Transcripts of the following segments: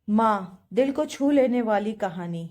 माँ, दिल को छू लेने वाली कहानी।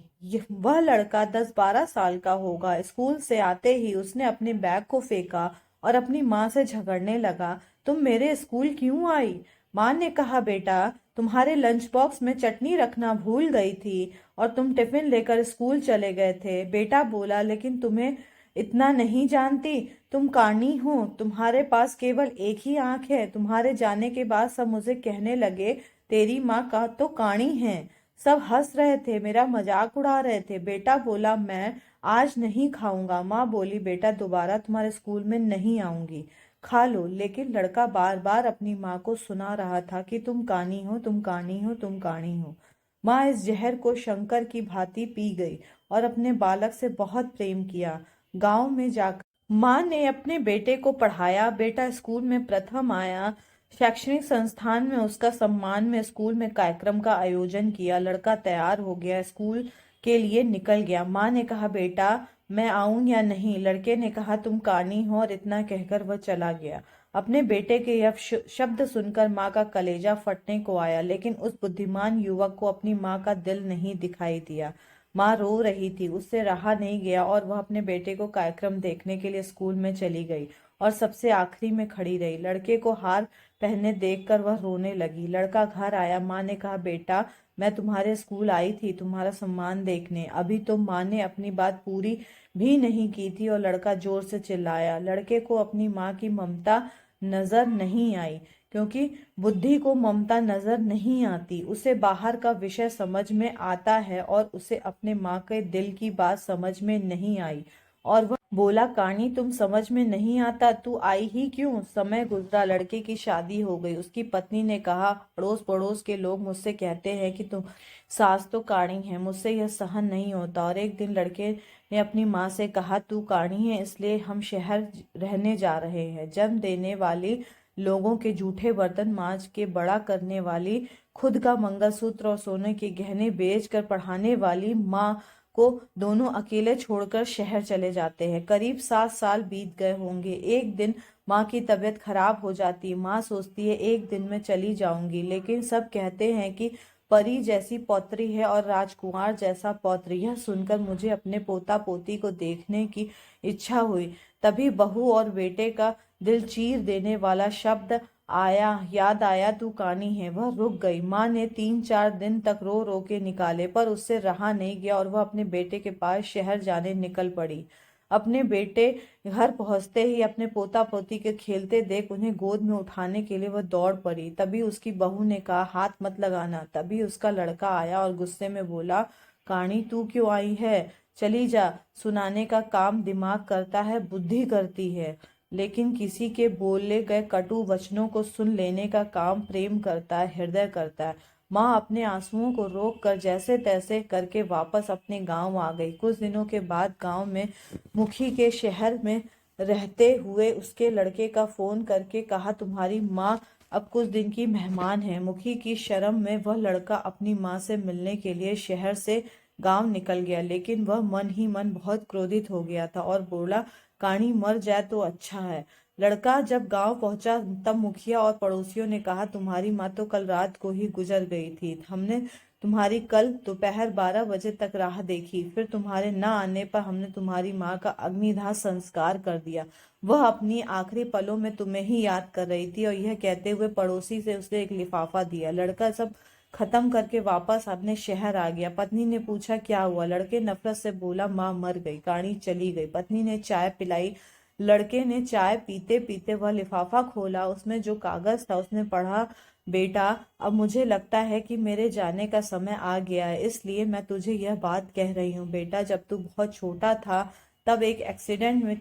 वह लड़का 10-12 साल का होगा। स्कूल से आते ही उसने अपने बैग को फेंका और अपनी माँ से झगड़ने लगा। तुम मेरे स्कूल क्यों आई? माँ ने कहा, बेटा, तुम्हारे लंच बॉक्स में चटनी रखना भूल गई थी और तुम टिफिन लेकर स्कूल चले गए थे। बेटा बोला, लेकिन तुम्हें इतना नहीं जानती, तुम कानी हो, तुम्हारे पास केवल एक ही आंख है। तुम्हारे जाने के बाद सब मुझे कहने लगे, तेरी माँ का तो काणी है। सब हंस रहे थे, मेरा मजाक उड़ा रहे थे। बेटा बोला, मैं आज नहीं खाऊंगा। माँ बोली, बेटा दोबारा तुम्हारे स्कूल में नहीं आऊंगी, खा लो। लेकिन लड़का बार बार अपनी माँ को सुना रहा था कि तुम कानी हो, तुम कानी हो, तुम कानी हो। माँ इस जहर को शंकर की भांति पी गई और अपने बालक से बहुत प्रेम किया। गांव में जाकर माँ ने अपने बेटे को पढ़ाया। बेटा स्कूल में प्रथम आया। शैक्षणिक संस्थान में उसका सम्मान में स्कूल में कार्यक्रम का आयोजन किया। लड़का तैयार हो गया, स्कूल के लिए निकल गया। माँ ने कहा, बेटा मैं आऊं या नहीं? लड़के ने कहा, तुम कानी हो, और इतना कहकर वह चला गया। अपने बेटे के यह शब्द सुनकर माँ का कलेजा फटने को आया, लेकिन उस बुद्धिमान युवक को अपनी माँ का दिल नहीं दिखाई दिया। माँ रो रही थी, उससे रहा नहीं गया और वह अपने बेटे को कार्यक्रम देखने के लिए स्कूल में चली गई और सबसे आखिरी में खड़ी रही। लड़के को हार पहने देखकर वह रोने लगी। लड़का घर आया। माँ ने कहा, बेटा मैं तुम्हारे स्कूल आई थी तुम्हारा सम्मान देखने। अभी तो माँ ने अपनी बात पूरी भी नहीं की थी और लड़का जोर से चिल्लाया। लड़के को अपनी माँ की ममता नजर नहीं आई, क्योंकि बुद्धि को ममता नजर नहीं आती। उसे बाहर का विषय समझ में आता है और उसे अपने माँ के दिल की बात समझ में नहीं आई। और वह बोला, कहानी तुम समझ में नहीं आता, तू आई ही क्यों? समय गुजरा, लड़के की शादी हो गई। उसकी पत्नी ने कहा, अड़ोस पड़ोस के लोग मुझसे कहते हैं कि तुम सास तो काणी है, मुझसे यह सहन नहीं होता। और एक दिन लड़के ने अपनी माँ से कहा, तू काणी है इसलिए हम शहर रहने जा रहे हैं। जन्म देने वाली लोगों के जूठे बर्तन मांज के बड़ा करने वाली, खुद का मंगलसूत्र और सोने के गहने बेच कर पढ़ाने वाली माँ को दोनों अकेले छोड़कर शहर चले जाते हैं। करीब 7 साल बीत गए होंगे। एक दिन माँ की तबीयत खराब हो जाती है। माँ सोचती है, एक दिन में चली जाऊंगी, लेकिन सब कहते हैं कि परी जैसी पौत्री है और राजकुमार जैसा पौत्र। यह सुनकर मुझे अपने पोता पोती को देखने की इच्छा हुई। तभी बहू और बेटे का दिल चीर देने वाला शब्द आया, याद आया, तू कानी है। वह रुक गई। माँ ने 3-4 दिन तक रो रो के निकाले, पर उससे रहा नहीं गया और वह अपने बेटे के पास शहर जाने निकल पड़ी। अपने बेटे घर पहुंचते ही अपने पोता पोती के खेलते देख उन्हें गोद में उठाने के लिए वह दौड़ पड़ी। तभी उसकी बहू ने कहा, हाथ मत लगाना। तभी उसका लड़का आया और गुस्से में बोला, कानी तू क्यों आई है? चली जा। सुनाने का काम दिमाग करता है, बुद्धि करती है, लेकिन किसी के बोले गए कटु वचनों को सुन लेने का काम प्रेम करता है, हृदय करता है। माँ अपने आंसुओं को रोक कर जैसे तैसे करके वापस अपने गांव आ गई। कुछ दिनों के बाद गांव में मुखी के शहर में रहते हुए उसके लड़के का फोन करके कहा, तुम्हारी माँ अब कुछ दिन की मेहमान है। मुखी की शर्म में वह लड़का अपनी माँ से मिलने के लिए शहर से गांव निकल गया, लेकिन वह मन ही मन बहुत क्रोधित हो गया था और बोला, कहानी मर जाए तो अच्छा है। लड़का जब गांव पहुंचा तब मुखिया और पड़ोसियों ने कहा, तुम्हारी माँ तो कल रात को ही गुजर गई थी। हमने तुम्हारी कल दोपहर 12 बजे तक राह देखी, फिर तुम्हारे न आने पर हमने तुम्हारी माँ का अग्निदाह संस्कार कर दिया। वह अपनी आखिरी पलों में तुम्हें ही याद कर रही थी। और यह कहते हुए पड़ोसी से उसने एक लिफाफा दिया। लड़का सब खत्म करके वापस अपने शहर आ गया। पत्नी ने पूछा, क्या हुआ? लड़के नफरत से बोला, माँ मर गई, कहानी चली गई। पत्नी ने चाय पिलाई। लड़के ने चाय पीते पीते वह लिफाफा खोला। उसमें जो कागज था उसने पढ़ा, बेटा अब मुझे लगता है कि मेरे जाने का समय आ गया है, इसलिए मैं तुझे यह बात कह रही हूँ। बेटा जब तू बहुत छोटा था तब एक एक्सीडेंट में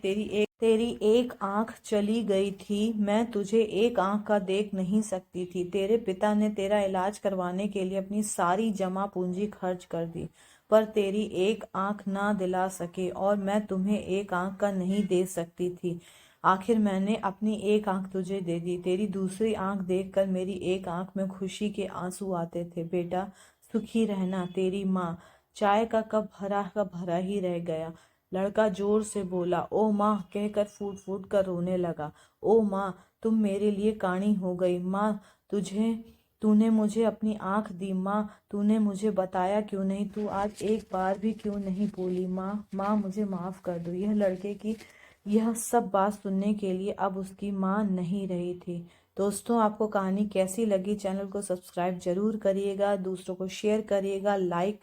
तेरी एक आंख चली गई थी। मैं तुझे एक आंख का देख नहीं सकती थी। तेरे पिता ने तेरा इलाज करवाने के लिए अपनी सारी जमा पूंजी खर्च कर दी, पर तेरी एक आंख ना दिला सके और मैं तुम्हें एक आंख का नहीं दे सकती थी। आखिर मैंने अपनी एक आंख तुझे दे दी। तेरी दूसरी आंख देखकर मेरी एक आंख में खुशी के आंसू आते थे। बेटा सुखी रहना, तेरी माँ। चाय का कप भरा का भरा ही रह गया। लड़का जोर से बोला, ओ माँ कहकर फूट फूट कर रोने लगा। ओ माँ, तुम मेरे लिए काणी हो गई। माँ तुझे तूने मुझे अपनी आंख दी माँ, तूने मुझे बताया क्यों नहीं, तू आज एक बार भी क्यों नहीं बोली माँ, माँ मुझे माफ़ कर दो। यह लड़के की यह सब बात सुनने के लिए अब उसकी माँ नहीं रही थी। दोस्तों, आपको कहानी कैसी लगी? चैनल को सब्सक्राइब जरूर करिएगा, दूसरों को शेयर करिएगा, लाइक करिएगा।